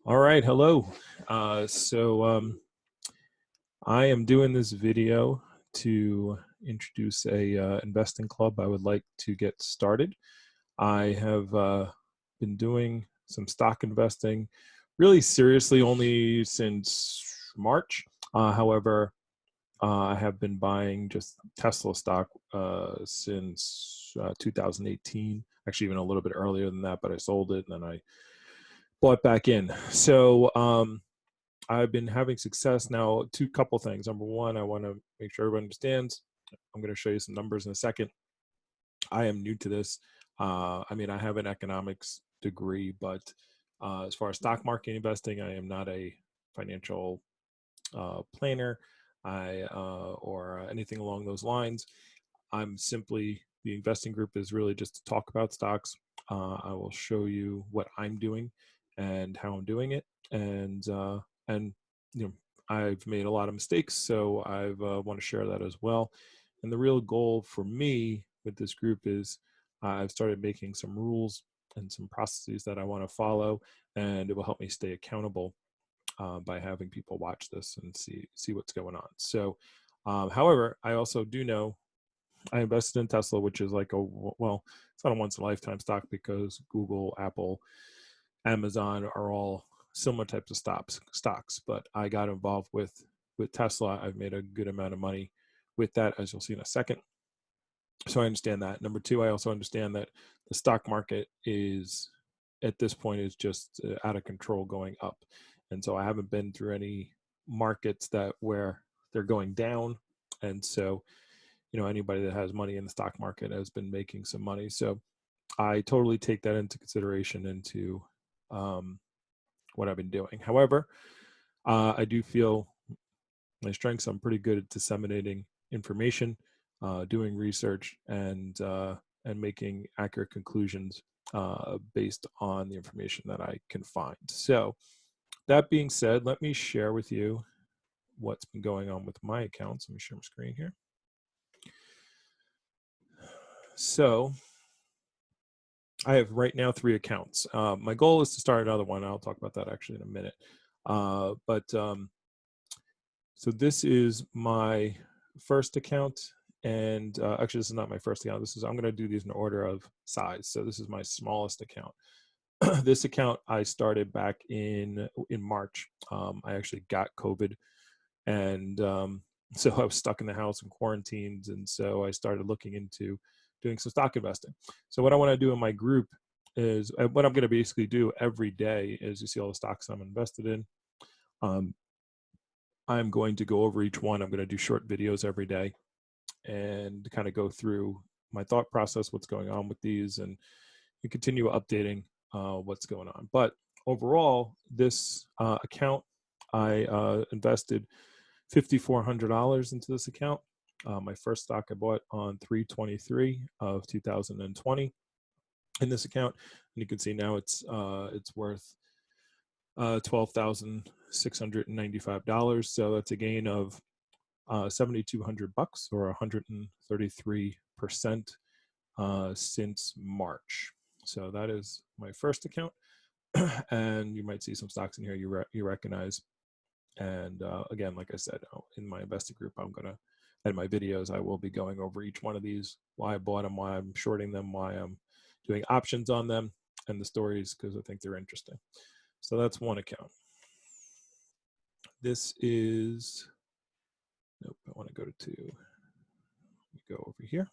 All right, hello. I am doing this video to introduce a investing club I would like to get started. I have been doing some stock investing really seriously only since March. However, I have been buying just Tesla stock since 2018, actually even a little bit earlier than that, but I sold it and then I bought back in. I've been having success now. Couple things. Number one, I want to make sure everyone understands. I'm going to show you some numbers in a second. I am new to this. I have an economics degree, but as far as stock market investing, I am not a financial planner or anything along those lines. I'm simply, the investing group is really just to talk about stocks. I will show you what I'm doing and how I'm doing it, and I've made a lot of mistakes, so I want to share that as well. And the real goal for me with this group is I've started making some rules and some processes that I want to follow, and it will help me stay accountable by having people watch this and see what's going on. So, however, I also do know I invested in Tesla, which is like it's not a once in a lifetime stock because Google, Apple, Amazon are all similar types of stocks. But I got involved with Tesla. I've made a good amount of money with that, as you'll see in a second. So I understand that. Number two, I also understand that the stock market is, at this point, is just out of control, going up. And so I haven't been through any markets where they're going down. And so, anybody that has money in the stock market has been making some money. So I totally take that into consideration into what I've been doing. However, I do feel my strengths, I'm pretty good at disseminating information, doing research, and making accurate conclusions based on the information that I can find. So that being said, let me share with you what's been going on with my accounts. Let me share my screen here. So I have right now 3 accounts. My goal is to start another one. I'll talk about that actually in a minute. So this is my first account, and actually this is not my first account. I'm going to do these in order of size. So this is my smallest account. This account I started back in March. I actually got COVID, and so I was stuck in the house and quarantined, and so I started looking into doing some stock investing. So what I want to do in my group is, what I'm going to basically do every day is, you see all the stocks I'm invested in. I'm going to go over each one. I'm going to do short videos every day and kind of go through my thought process, what's going on with these, and continue updating what's going on. But overall, this account, I invested $5,400 into this account. My first stock I bought on 3/23 of 2020 in this account, and you can see now it's worth $12,695. So that's a gain of $7,200 or 133% since March. So that is my first account, and you might see some stocks in here you recognize. And again, like I said, in my investing group, in my videos, I will be going over each one of these, why I bought them, why I'm shorting them, why I'm doing options on them, and the stories, because I think they're interesting. So that's one account. This is, nope, I want to go to 2. Let me go over here.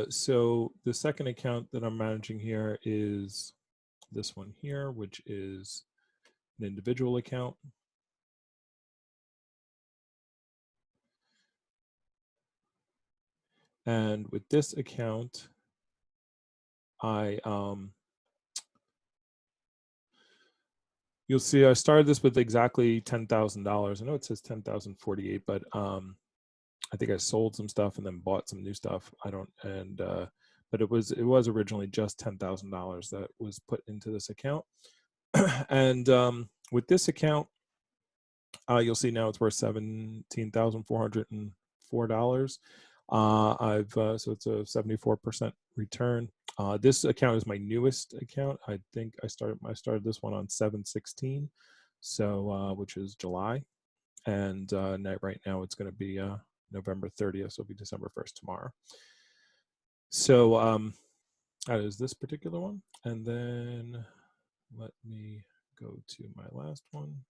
So the second account that I'm managing here is this one here, which is an individual account. And with this account, you'll see I started this with exactly $10,000. I know it says 10,048, but I think I sold some stuff and then bought some new stuff. But it was originally just $10,000 that was put into this account. And with this account, you'll see now it's worth $17,404. So it's a 74% return. This account is my newest account. I think I started this one on 7/16, so which is July, and right now it's going to be November 30th, so it'll be December 1st tomorrow. So that is this particular one, and then let me go to my last one.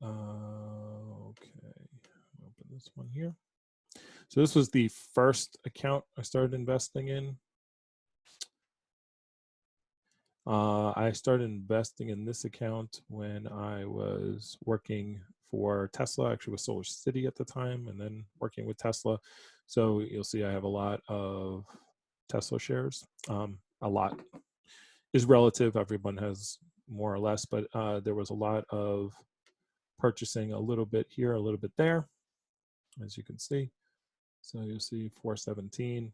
Okay, open this one here. So this was the first account I started investing in. I started investing in this account when I was working for Tesla, actually with Solar City at the time, and then working with Tesla. So you'll see I have a lot of Tesla shares. A lot is relative. Everyone has more or less, but there was a lot of purchasing, a little bit here, a little bit there, as you can see. So you'll see 417.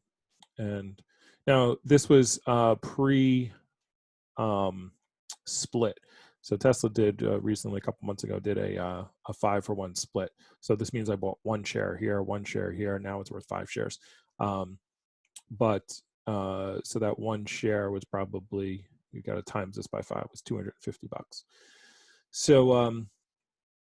And now this was pre split. So Tesla did recently, a couple months ago, did a 5-for-1 split. So this means I bought one share here, one share here. Now it's worth 5 shares. So that one share was probably, you got to times this by 5, was $250. So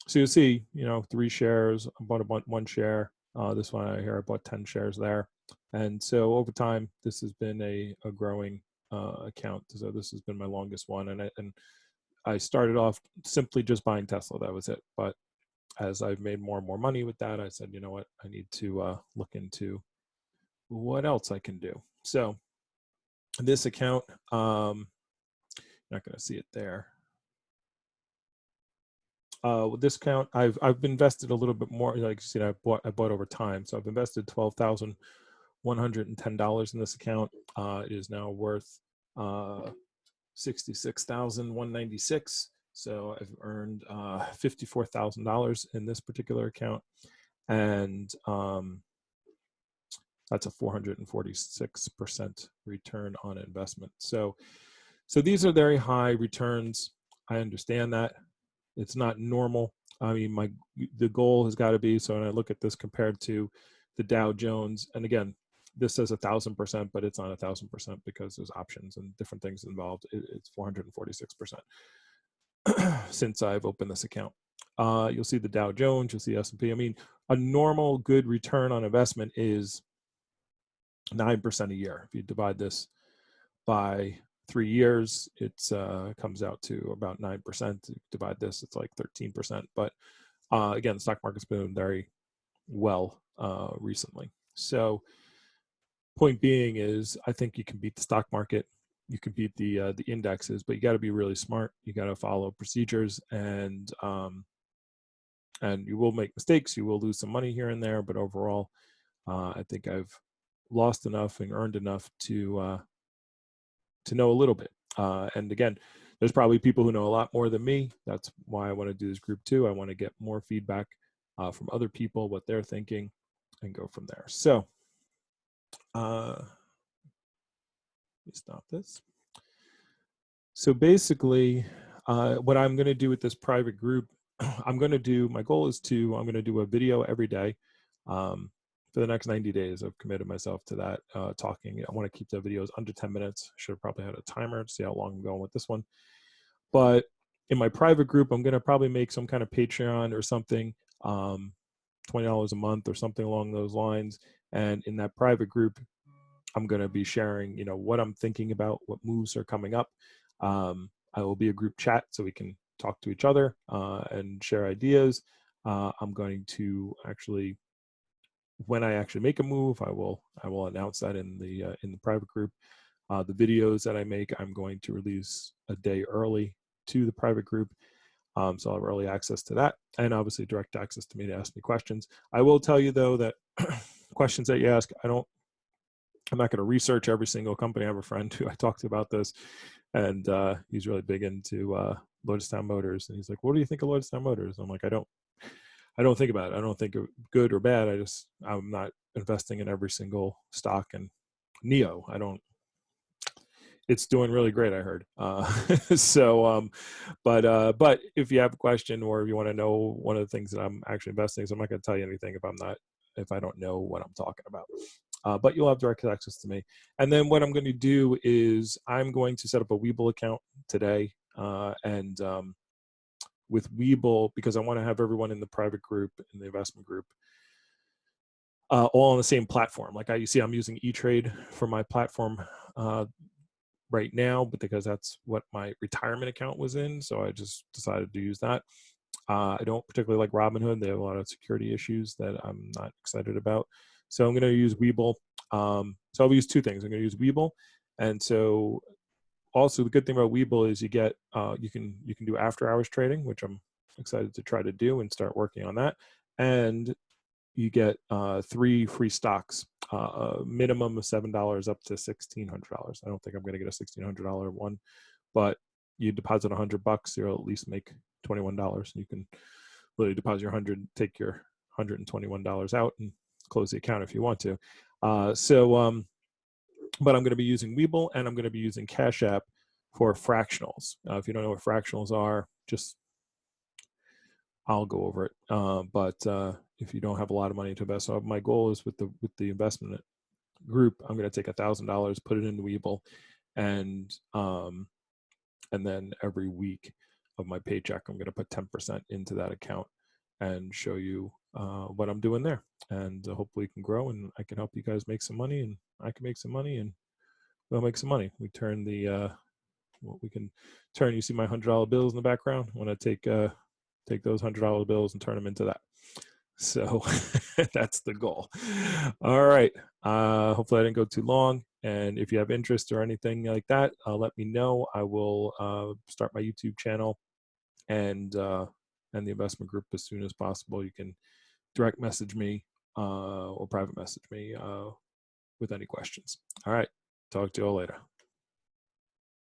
so you'll see, 3 shares. I bought one share. This one here, I bought 10 shares there. And so over time, this has been a growing account. So this has been my longest one. And I started off simply just buying Tesla. That was it. But as I've made more and more money with that, I said, you know what, I need to look into what else I can do. So this account, you're not going to see it there. With this account, I've invested a little bit more. Like you see, I bought over time. So I've invested $12,110 in this account. It is now worth $66,196. So I've earned $54,000 in this particular account, and that's a 446% return on investment. So these are very high returns. I understand that. It's not normal. I mean, the goal has got to be, so when I look at this compared to the Dow Jones, and again, this says 1,000%, but it's not 1,000% because there's options and different things involved. It's 446% since I've opened this account. You'll see the Dow Jones, you'll see S&P. I mean, a normal good return on investment is 9% a year. If you divide this by 3 years, it comes out to about 9%. Divide this, it's like 13%. But again, the stock market's been doing very well recently. So point being is, I think you can beat the stock market, you can beat the indexes, but you got to be really smart. You got to follow procedures, and you will make mistakes. You will lose some money here and there, but overall, I think I've lost enough and earned enough to know a little bit. And again, there's probably people who know a lot more than me. That's why I want to do this group too. I want to get more feedback from other people, what they're thinking, and go from there. So let me stop this. So basically, what I'm going to do with this private group, my goal is I'm going to do a video every day. For the next 90 days, I've committed myself to that, talking. I want to keep the videos under 10 minutes. Should have probably had a timer to see how long I'm going with this one. But in my private group, I'm going to probably make some kind of Patreon or something, $20 a month or something along those lines. And in that private group, I'm going to be sharing, what I'm thinking about, what moves are coming up. I will be a group chat so we can talk to each other and share ideas. I'm going to actually, when I actually make a move, I will announce that in the private group. The videos that I make, I'm going to release a day early to the private group, so I'll have early access to that, and obviously direct access to me to ask me questions. I will tell you though that questions that you ask, I'm not going to research every single company. I have a friend who I talked to about this, and he's really big into Lotustown Motors, and he's like, "What do you think of Lotustown Motors?" I'm like, I don't think about it. I don't think good or bad. I'm not investing in every single stock and NIO. It's doing really great, I heard. But if you have a question or if you want to know one of the things that I'm actually investing, so I'm not going to tell you anything if I don't know what I'm talking about. But you'll have direct access to me. And then what I'm going to do is I'm going to set up a Webull account today, and with Webull, because I want to have everyone in the private group, in the investment group, all on the same platform. Like you see, I'm using E-Trade for my platform right now, but because that's what my retirement account was in, so I just decided to use that. I don't particularly like Robinhood. They have a lot of security issues that I'm not excited about. So I'm going to use Webull. So I'll use two things. I'm going to use Webull, and so also the good thing about Webull is you get you can do after hours trading, which I'm excited to try to do and start working on that. And you get 3 free stocks, a minimum of $7 up to $1,600. I don't think I'm going to get a $1,600 one, but you deposit $100, you'll at least make $21. You can literally deposit your 100, take your $121 out, and close the account if you want to. But I'm going to be using Webull, and I'm going to be using Cash App for fractionals. If you don't know what fractionals are, just I'll go over it. But if you don't have a lot of money to invest, so my goal is with the investment group, I'm going to take $1,000, put it into Webull, and then every week of my paycheck, I'm going to put 10% into that account and show you what I'm doing there. And hopefully it can grow, and I can help you guys make some money, and I can make some money, and we'll make some money. We turn we can turn. You see my $100 bills in the background. I want to take those $100 bills and turn them into that. So that's the goal. All right. Hopefully I didn't go too long. And if you have interest or anything like that, let me know. I will start my YouTube channel and the investment group as soon as possible. You can direct message me or private message me with any questions. All right. Talk to you all later.